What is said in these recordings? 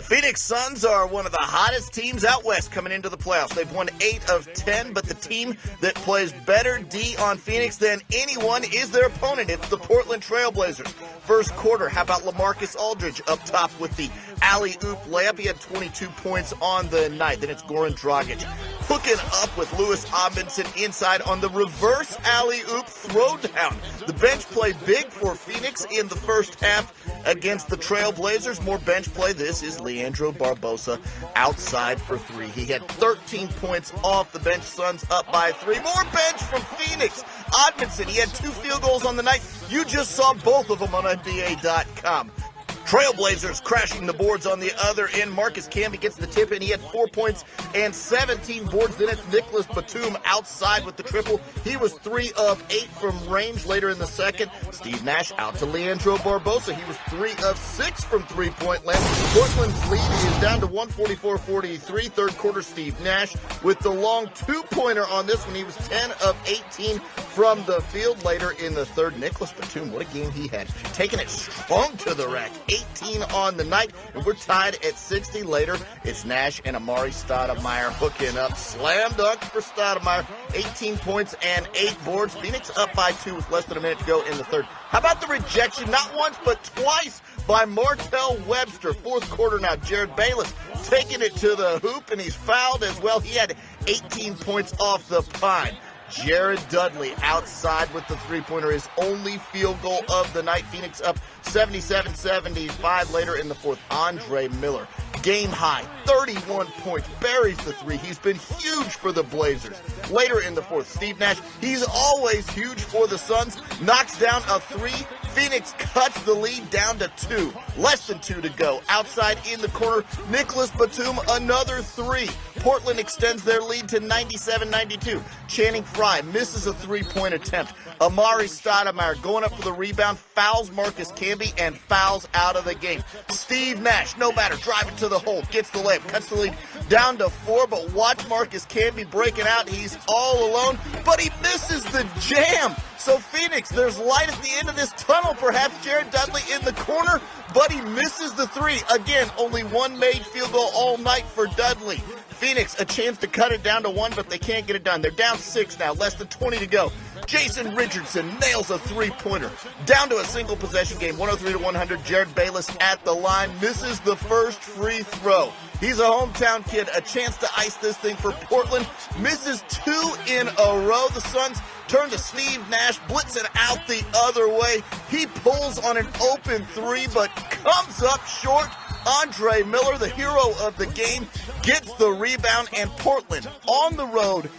Phoenix Suns are one of the hottest teams out west coming into the playoffs. They've won 8 of 10, but the team that plays better D on Phoenix than anyone is their opponent. It's the Portland Trailblazers. First quarter, how about LaMarcus Aldridge up top with the alley-oop layup? He had 22 points on the night. Then it's Goran Dragic hooking up with Lewis Amundsen inside on the reverse alley-oop throwdown. The bench played big for Phoenix in the first half against the Trailblazers. More bench play. This is Leandro Barbosa outside for 3. He had 13 points off the bench. Suns up by 3. More bench from Phoenix. Amundsen, he had 2 field goals on the night. You just saw both of them on NBA.com. Trailblazers crashing the boards on the other end. Marcus Camby gets the tip, and he had 4 points and 17 boards. Then it's Nicholas Batum outside with the triple. He was 3 of 8 from range later in the second. Steve Nash out to Leandro Barbosa. He was 3 of 6 from three-point land. Portland's lead is down to 144-43. Third quarter, Steve Nash with the long two-pointer on this one. He was 10 of 18 from the field. Later in the third, Nicholas Batum, what a game he had. Taking it strong to the rack. 18 on the night, and we're tied at 60. Later, it's Nash and Amari Stoudemire hooking up. Slam dunk for Stoudemire. 18 points and 8 boards. Phoenix up by 2 with less than a minute to go in the third. How about the rejection, not once but twice, by Martell Webster? Fourth quarter now, Jared Bayless taking it to the hoop, and he's fouled as well. He had 18 points off the pine. Jared Dudley outside with the three-pointer, his only field goal of the night. Phoenix up 77-75 later in the fourth. Andre Miller, game high, 31 points, buries the 3. He's been huge for the Blazers. Later in the fourth, Steve Nash, he's always huge for the Suns, knocks down a 3. Phoenix cuts the lead down to 2. Less than 2 to go. Outside in the corner, Nicholas Batum, another 3. Portland extends their lead to 97-92. Channing Frye misses a 3-point attempt. Amari Stoudemire going up for the rebound, fouls Marcus Camby, and fouls out of the game. Steve Nash, no matter, driving to the hole, gets the layup, cuts the lead down to 4, but watch Marcus Camby breaking out. He's all alone, but he misses the jam. So Phoenix, there's light at the end of this tunnel. Perhaps Jared Dudley in the corner, but he misses the 3. Again, only 1 made field goal all night for Dudley. Phoenix, a chance to cut it down to 1, but they can't get it done. They're down 6 now, less than 20 to go. Jason Richardson nails a 3-pointer. Down to a single possession game, 103-100. Jared Bayless at the line, misses the first free throw. He's a hometown kid, a chance to ice this thing for Portland. Misses 2 in a row. The Suns turn to Steve Nash, blitzing out the other way. He pulls on an open 3, but comes up short. Andre Miller, the hero of the game, gets the rebound, and Portland on the road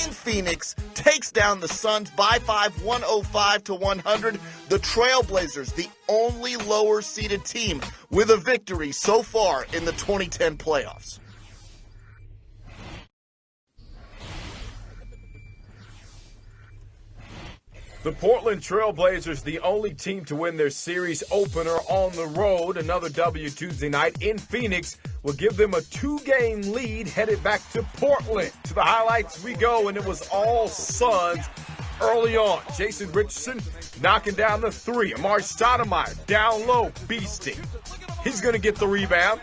in Phoenix takes down the Suns by 5, 105-100. The Trailblazers, the only lower-seeded team with a victory so far in the 2010 playoffs. The Portland Trailblazers, the only team to win their series opener on the road. Another W Tuesday night in Phoenix will give them a 2-game lead headed back to Portland. To the highlights we go, and it was all Suns early on. Jason Richardson knocking down the 3. Amari Stoudemire down low, beasting. He's going to get the rebound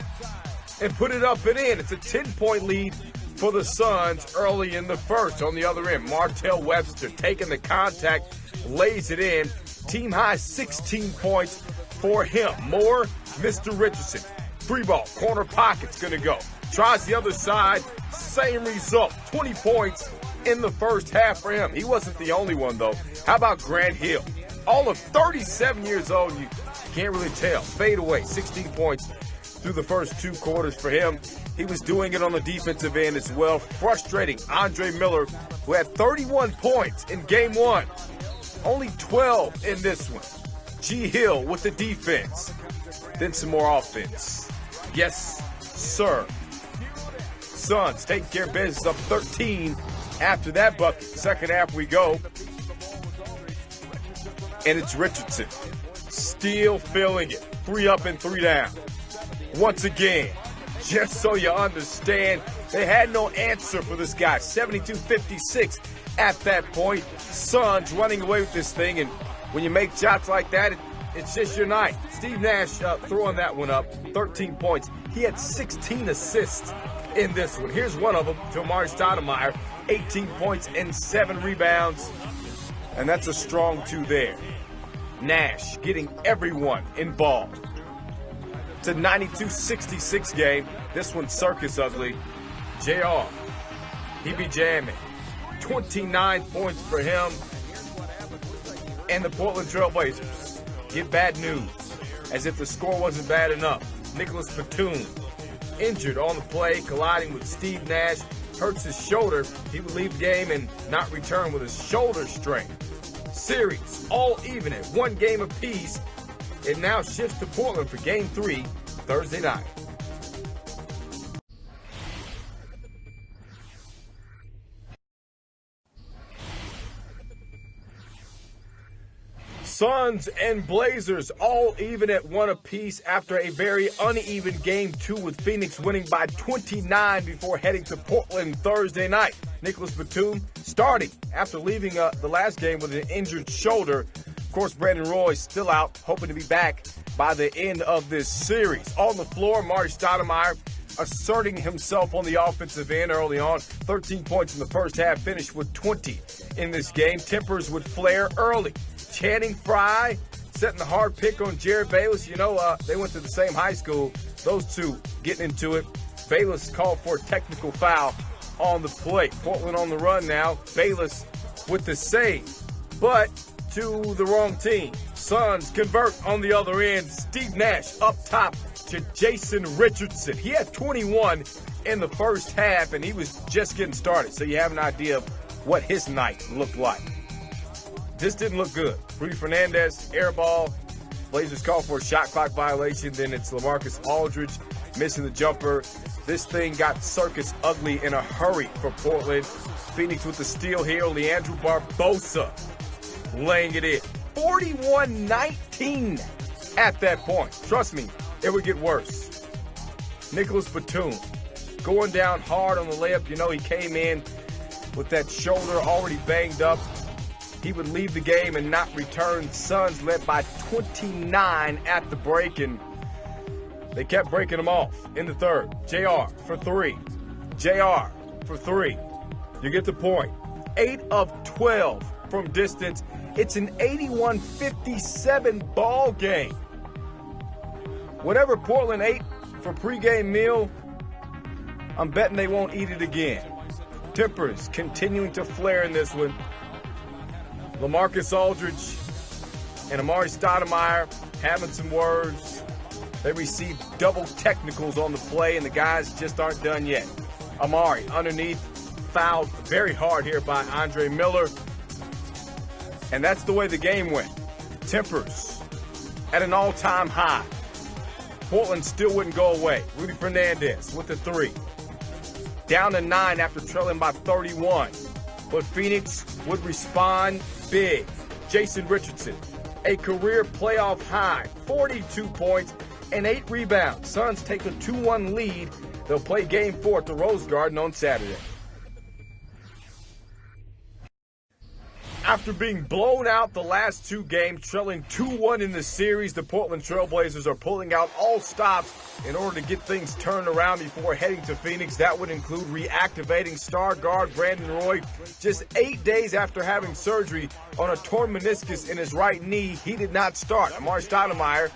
and put it up and in. It's a 10-point lead for the Suns early in the first. On the other end, Martell Webster taking the contact, lays it in. Team high 16 points for him. More, Mr. Richardson. Free ball, corner pocket's going to go. Tries the other side, same result. 20 points in the first half for him. He wasn't the only one, though. How about Grant Hill? All of 37 years old, you can't really tell. Fade away, 16 points through the first 2 quarters for him. He was doing it on the defensive end as well. Frustrating Andre Miller, who had 31 points in game 1. Only 12 in this one. G. Hill with the defense. Then some more offense. Yes, sir. Suns taking care of business up 13 after that bucket. Second half we go. And it's Richardson. Still feeling it. 3 up and 3 down. Once again, just so you understand, they had no answer for this guy. 72-56 at that point. Suns running away with this thing, and when you make shots like that, it's just your night. Steve Nash throwing that one up, 13 points. He had 16 assists in this one. Here's one of them to Amari Stoudemire, 18 points and 7 rebounds. And that's a strong 2 there. Nash getting everyone involved. It's a 92-66 game. This one's circus ugly. JR, he be jamming. 29 points for him. And the Portland Trailblazers get bad news, as if the score wasn't bad enough. Nicholas Batum, injured on the play, colliding with Steve Nash, hurts his shoulder. He would leave the game and not return with his shoulder strain. Series all even at 1 game apiece. It now shifts to Portland for Game 3 Thursday night. Suns and Blazers all even at 1 apiece after a very uneven Game 2 with Phoenix winning by 29 before heading to Portland Thursday night. Nicholas Batum starting after leaving the last game with an injured shoulder. Of course, Brandon Roy still out, hoping to be back by the end of this series. On the floor, Amari Stoudemire asserting himself on the offensive end early on. 13 points in the first half, finished with 20 in this game. Tempers would flare early. Channing Frye setting the hard pick on Jared Bayless. You know, they went to the same high school. Those two getting into it. Bayless called for a technical foul on the play. Portland on the run now. Bayless with the save, but to the wrong team. Suns convert on the other end. Steve Nash up top to Jason Richardson. He had 21 in the first half, and he was just getting started. So you have an idea of what his night looked like. This didn't look good. Rudy Fernandez, air ball. Blazers call for a shot clock violation. Then it's LaMarcus Aldridge missing the jumper. This thing got circus ugly in a hurry for Portland. Phoenix with the steal here. Leandro Barbosa laying it in. 41-19 at that point. Trust me, it would get worse. Nicholas Batum going down hard on the layup. You know, he came in with that shoulder already banged up. He would leave the game and not return. Suns led by 29 at the break, and they kept breaking them off in the third. JR for 3. JR for 3. You get the point. 8 of 12 from distance. It's an 81-57 ball game. Whatever Portland ate for pregame meal, I'm betting they won't eat it again. Tempers continuing to flare in this one. LaMarcus Aldridge and Amari Stoudemire having some words. They received double technicals on the play, and the guys just aren't done yet. Amari underneath, fouled very hard here by Andre Miller. And that's the way the game went. Tempers at an all-time high. Portland still wouldn't go away. Rudy Fernandez with the 3. Down to 9 after trailing by 31. But Phoenix would respond big. Jason Richardson, a career playoff high, 42 points and 8 rebounds. Suns take a 2-1 lead. They'll play Game 4 at the Rose Garden on Saturday. After being blown out the last 2 games, trailing 2-1 in the series, the Portland Trailblazers are pulling out all stops in order to get things turned around before heading to Phoenix. That would include reactivating star guard Brandon Roy. Just 8 days after having surgery on a torn meniscus in his right knee, he did not start. Amari Stoudemire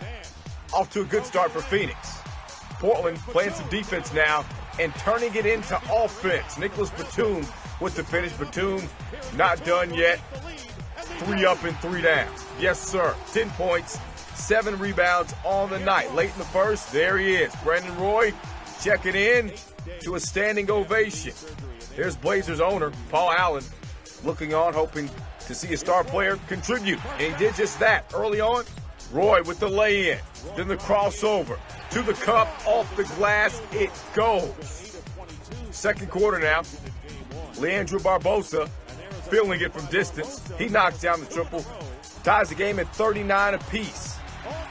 off to a good start for Phoenix. Portland playing some defense now and turning it into offense. Nicholas Batum with the finish. Batum not done yet. 3 up and 3 down. Yes, sir. 10 points, 7 rebounds on the night. Late in the first, there he is. Brandon Roy checking in to a standing ovation. There's Blazers owner Paul Allen looking on, hoping to see a star player contribute. And he did just that early on. Roy with the lay-in, then the crossover to the cup, off the glass, it goes. Second quarter now. Leandro Barbosa feeling it from distance. He knocks down the triple, ties the game at 39 apiece.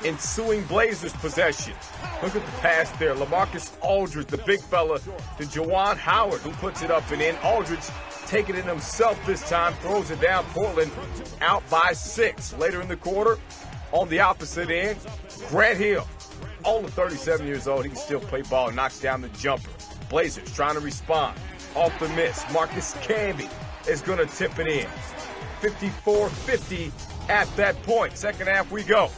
Ensuing Blazers possession. Look at the pass there. LaMarcus Aldridge, the big fella, to Juwan Howard, who puts it up and in. Aldridge taking it himself this time, throws it down. Portland out by 6. Later in the quarter, On the opposite end, Grant Hill, only 37 years old. He can still play ball, knocks down the jumper. Blazers trying to respond. Off the miss, Marcus Camby is going to tip it in. 54-50 at that point. Second half we go.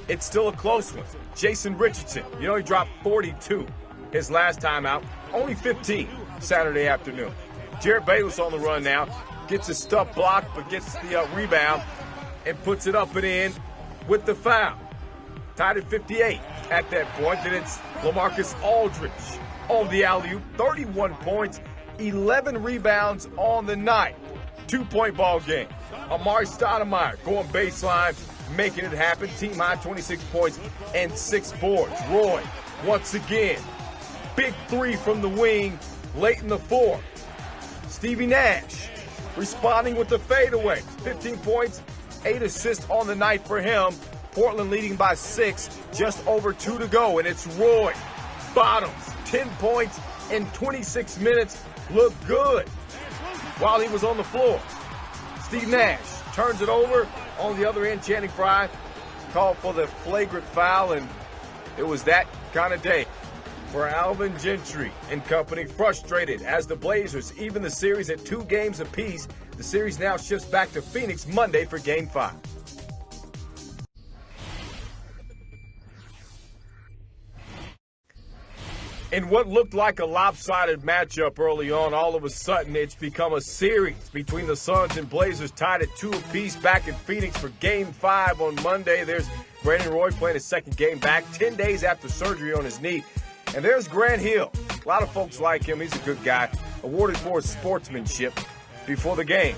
It's still a close one. Jason Richardson, he dropped 42 his last time out. Only 15 Saturday afternoon. Jared Bayless on the run now. Gets his stuff blocked, but gets the rebound and puts it up and in with the foul. Tied at 58 at that point. Then it's LaMarcus Aldridge on the alley-oop. 31 points, 11 rebounds on the night. 2-point ball game. Amari Stoudemire going baseline, making it happen. Team high 26 points and 6 boards. Roy, once again, big three from the wing late in the fourth. Stevie Nash responding with the fadeaway. 15 points, 8 assists on the night for him. Portland leading by 6, just over 2 to go. And it's Roy Bottoms, 10 points in 26 minutes. Looked good while he was on the floor. Steve Nash turns it over. On the other end, Channing Frye called for the flagrant foul, and it was that kind of day for Alvin Gentry and company. Frustrated as the Blazers even the series at 2 games apiece. The series now shifts back to Phoenix Monday for Game 5. In what looked like a lopsided matchup early on, all of a sudden it's become a series between the Suns and Blazers, tied at 2 apiece back in Phoenix for Game 5 on Monday. There's Brandon Roy playing his second game back 10 days after surgery on his knee. And there's Grant Hill. A lot of folks like him. He's a good guy. Awarded for his sportsmanship before the game.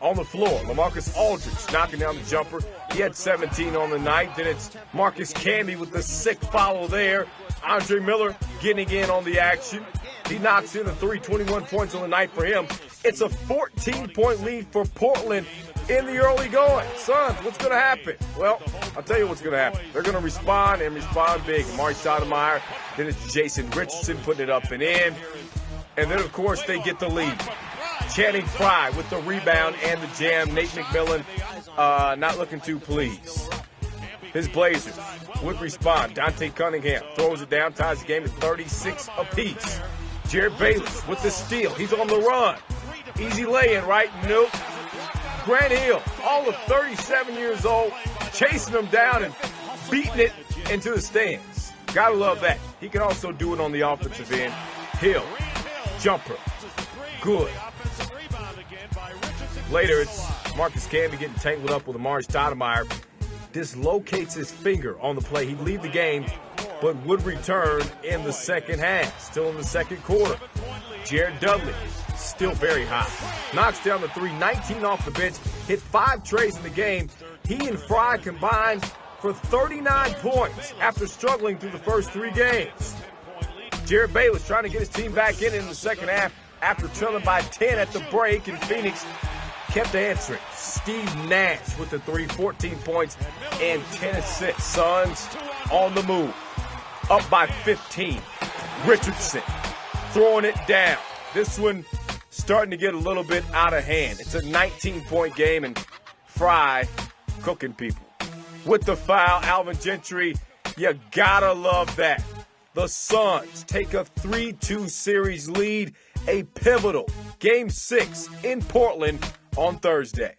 On the floor, LaMarcus Aldridge knocking down the jumper. He had 17 on the night. Then it's Marcus Camby with the sick follow there. Andre Miller getting in on the action. He knocks in the 21 points on the night for him. It's a 14-point lead for Portland in the early going. Suns, what's going to happen? Well, I'll tell you what's going to happen. They're going to respond and respond big. Amari Stoudemire, then it's Jason Richardson putting it up and in. And then, of course, they get the lead. Channing Frye with the rebound and the jam. Nate McMillan not looking too pleased. His Blazers would respond. Dante Cunningham throws it down, ties the game at 36 apiece. Jared Bayless with the steal. He's on the run. Easy lay-in, right? Nope. Grant Hill, all of 37 years old, chasing him down and beating it into the stands. Gotta love that. He can also do it on the offensive end. Hill, jumper, good. Later, it's Marcus Camby getting tangled up with Amari Stoudemire. Dislocates his finger on the play. He'd leave the game, but would return in the second half. Still in the second quarter. Jared Dudley, still very hot. Knocks down the 3, 19 off the bench, hit 5 trays in the game. He and Frye combined for 39 points after struggling through the first 3 games. Jared Bayless trying to get his team back in the second half after trailing by 10 at the break, and Phoenix kept answering. Steve Nash with the 3, 14 points and 10 assists. Suns on the move. Up by 15. Richardson throwing it down. This one starting to get a little bit out of hand. It's a 19-point game, and Frye cooking people. With the foul, Alvin Gentry, you gotta love that. The Suns take a 3-2 series lead, a pivotal Game 6 in Portland on Thursday.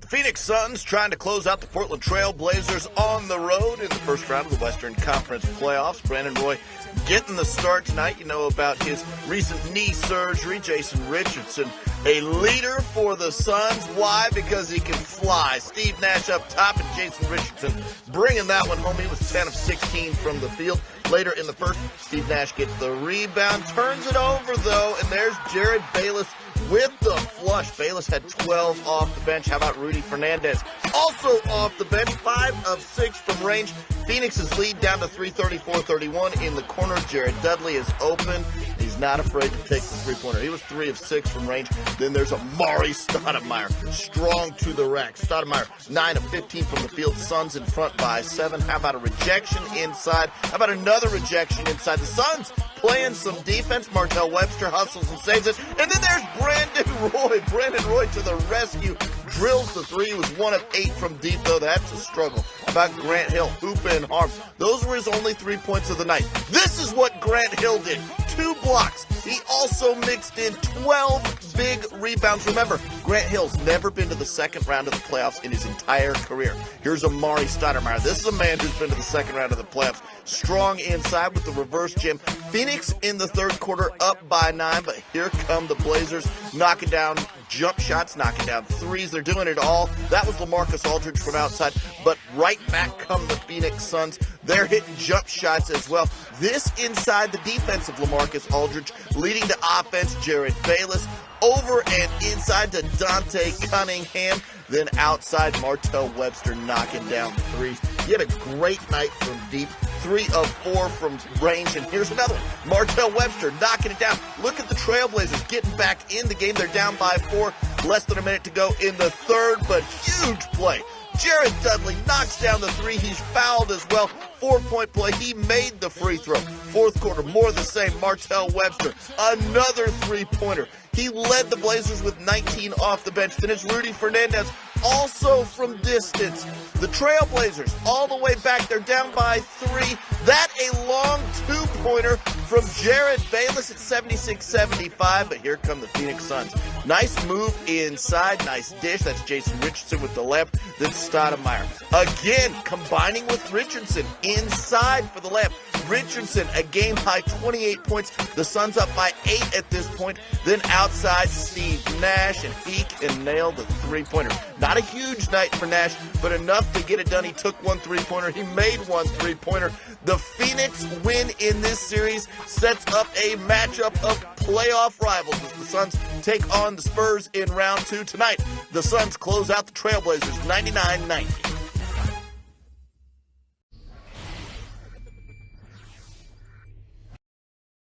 Phoenix Suns trying to close out the Portland Trailblazers on the road in the first round of the Western Conference playoffs. Brandon Roy getting the start tonight. You know about his recent knee surgery. Jason Richardson, a leader for the Suns. Why? Because he can fly. Steve Nash up top and Jason Richardson bringing that one home. He was 10 of 16 from the field. Later in the first, Steve Nash gets the rebound, turns it over though, and there's Jared Bayless with the flush. Bayless had 12 off the bench. How about Rudy Fernandez? Also off the bench, 5 of 6 from range. Phoenix's lead down to 34-31 in the corner. Jared Dudley is open. He's not afraid to take the three-pointer. He was 3 of 6 from range. Then there's Amari Stoudemire, strong to the rack. Stoudemire, 9 of 15 from the field. Suns in front by 7. How about a rejection inside? How about another rejection inside? The Suns playing some defense. Martell Webster hustles and saves it. And then there's Brandon Roy. Brandon Roy to the rescue. Drills the three. He was 1 of 8 from deep, though. That's a struggle. How about Grant Hill? Hoopa and harm. Those were his only 3 points of the night. This is what Grant Hill did. 2 blocks. He also mixed in 12 big rebounds. Remember, Grant Hill's never been to the second round of the playoffs in his entire career. Here's Amari Stoudemire. This is a man who's been to the second round of the playoffs. Strong inside with the reverse jam. Phoenix in the third quarter up by 9, but here come the Blazers knocking down jump shots, knocking down threes. They're doing it all. That was LaMarcus Aldridge from outside, but right back come the Phoenix Suns. They're hitting jump shots as well. This inside the defense of LaMarcus Aldridge, leading to offense, Jared Bayless. Over and inside to Dante Cunningham. Then outside, Martell Webster knocking down threes. He had a great night from deep. 3 of 4 from range. And here's another one. Martell Webster knocking it down. Look at the Trailblazers getting back in the game. They're down by 4. Less than a minute to go in the third, but huge play. Jared Dudley knocks down the 3. He's fouled as well. 4-point play. He made the free throw. Fourth quarter, more the same. Martell Webster, another 3-pointer. He led the Blazers with 19 off the bench. Then it's Rudy Fernandez, also from distance. The Trailblazers all the way back. They're down by 3. That a long 2-pointer from Jared Bayless at 76-75. But here come the Phoenix Suns. Nice move inside. Nice dish. That's Jason Richardson with the left. Then Stoudemire. Again, combining with Richardson inside for the left. Richardson, a game-high 28 points. The Suns up by 8 at this point. Then outside, Steve Nash, and he can nail the 3-pointer. Not a huge night for Nash, but enough to get it done. He took 1 3-pointer. He made 1 3-pointer. The Phoenix win in this series sets up a matchup of playoff rivals as the Suns take on the Spurs in round 2 tonight. The Suns close out the Trailblazers 99-90.